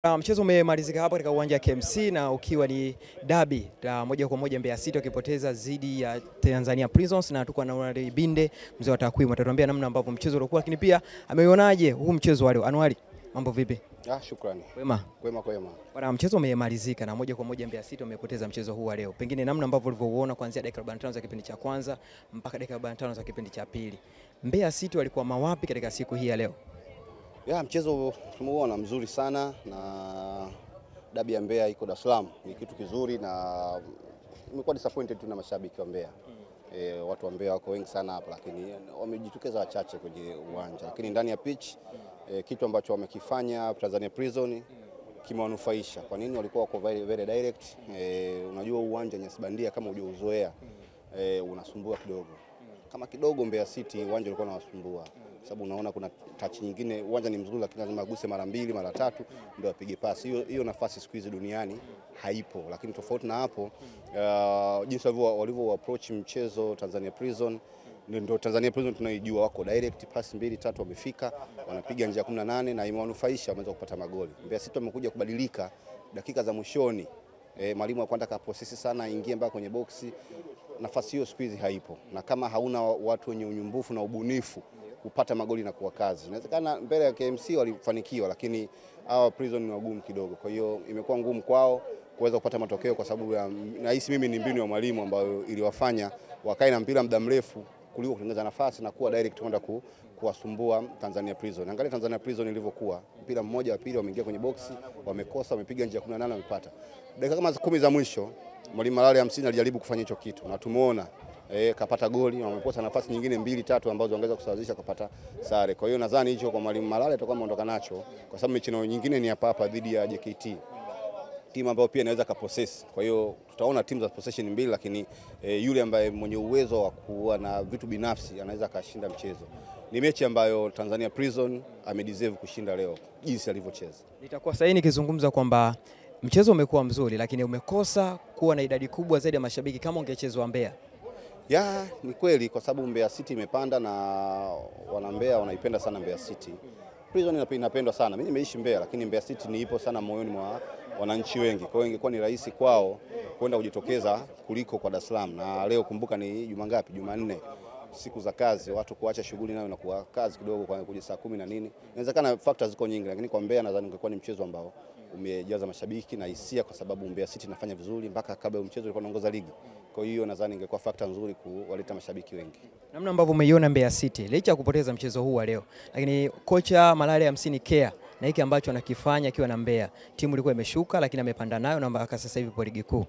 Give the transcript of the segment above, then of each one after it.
Mchezo umemalizika hapa katika uwanja wa KMC na ukiwa ni derby moja kwa moja Mbeya City wakipoteza dhidi ya Tanzania Prisons, na tuko na Anuari Binde, mzee wa takwimu, atatuambia namna ambavyo mchezo ulikuwa, lakini pia ameionaje huu mchezo wa leo. Anuari, mambo vipi? Shukrani. Kwema. Kwema. Bwana, mchezo umemalizika na moja kwa moja Mbeya City wamepoteza mchezo huu wa leo. Pengine namna ambavyo ulivyouona kuanzia dakika 45 za kipindi cha kwanza mpaka dakika 45 za kipindi cha pili. Mbeya City walikuwa mawapi katika siku hii ya leo? Mchezo tumeona mzuri sana, na dabi ya Mbeya iko Dar es Salaam ni kitu kizuri, na nimekuwa disappointed tu na mashabiki wa Mbeya. Watu wa Mbeya wako wengi sana hapa, lakini wamejitokeza wachache kwenye uwanja, lakini ndani ya pitch kitu ambacho wamekifanya Tanzania Prison kimewanufaisha. Kwa nini? Walikuwa wako very direct. Unajua uwanja nyasi bandia kama hujauzoea unasumbua kidogo. Kama kidogo Mbeya City uwanja ulikuwa unawasumbua, sababu unaona kuna touch nyingine, uwanja ni mzuri lakini lazima aguse mara mbili mara tatu ndio apige pasi. Hiyo nafasi siku hizi duniani haipo, lakini tofauti na hapo jinsi walivyo approach mchezo Tanzania Prison, ndio Tanzania Prison tunaijua, wako direct, pasi mbili tatu wamefika, wanapiga nje ya 18 na imewanufaisha, wameweza kupata magoli. Mbeya City wamekuja kubadilika dakika za mwishoni. Mwalimu akwenda kaposesi sana, aingie mpaka kwenye boksi. Nafasi hiyo siku hizi haipo, na kama hauna watu wenye unyumbufu na ubunifu kupata magoli na kuwa kazi. Inawezekana mbele ya KMC walifanikiwa, lakini hawa Prison ni wagumu kidogo. Kwa hiyo imekuwa ngumu kwao kuweza kupata matokeo, kwa sababu nahisi mimi ni mbinu ya mwalimu ambayo iliwafanya wakae na mpira muda mrefu kuliko kutengeneza nafasi na kuwa direct kwenda kuwasumbua Tanzania Prison. Angalia Tanzania Prison ilivyokuwa, mpira mmoja wa pili wameingia kwenye boksi, wamekosa, wamepiga nje ya 18 wamepata. Dakika kama 10 za mwisho Mwalimu Malale 50 alijaribu kufanya hicho kitu, na tumeona kapata goli, na wamekosa nafasi nyingine 2-3 ambazo wangeweza kusawazisha kupata sare. Kwa hiyo nadhani hicho kwa Mwalimu Malale atakuwa ameondoka nacho, kwa sababu mechi nyingine ni hapa dhidi ya JKT, timu ambayo pia inaweza kapossess. Kwa hiyo tutaona timu za possession mbili, lakini yule ambaye mwenye uwezo wa kuwa na vitu binafsi anaweza kashinda mchezo. Ni mechi ambayo Tanzania Prison amedeserve kushinda leo jinsi alivyocheza. Nitakuwa sahihi nikizungumza kwamba mchezo umekuwa mzuri, lakini umekosa kuwa na idadi kubwa zaidi ya mashabiki kama ungechezwa Mbeya. Ni kweli, kwa sababu Mbeya City imepanda na wana Mbeya wanaipenda sana Mbeya City. Prison inapendwa sana. Mimi nimeishi Mbeya, lakini Mbeya City ni ipo sana moyoni mwa wananchi wengi. Kwa hiyo ingekuwa ni rahisi kwao kwenda kujitokeza kuliko kwa Dar es Salaam. Na leo kumbuka ni juma ngapi? Jumanne, siku za kazi, watu kuacha shughuli nayo na kuwa kazi kidogo kwa kuja saa 10 na nini. Inawezekana factors ziko nyingi, lakini kwa Mbeya nadhani ungekuwa ni mchezo ambao umejaza mashabiki na hisia, kwa sababu Mbeya City inafanya vizuri mpaka kabla ya mchezo ilikuwa inaongoza ligi. Kwa hiyo nadhani ingekuwa factor nzuri kuwaleta mashabiki wengi. Namna ambavyo umeiona Mbeya City licha ya kupoteza mchezo huu wa leo, lakini kocha Malale 50 care na hiki ambacho anakifanya akiwa na Mbeya, timu ilikuwa imeshuka lakini amepanda nayo na mpaka sasa hivi kwa ligi kuu.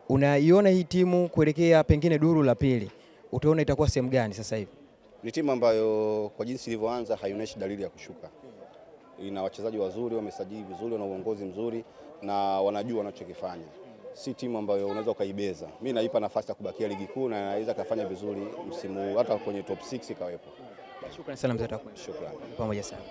Unaiona hii timu kuelekea pengine duru la pili, utaona itakuwa sehemu gani sasa hivi? Ni timu ambayo kwa jinsi ilivyoanza haionyeshi dalili ya kushuka. Ina wachezaji wazuri, wamesajili vizuri, na uongozi mzuri, na wanajua wanachokifanya. Si timu ambayo unaweza ukaibeza. Mimi naipa nafasi ya kubakia ligi kuu, na inaweza kufanya vizuri msimu hata kwenye top 6 ikawepo. Shukrani sana mzee. Shukrani. Pamoja sana.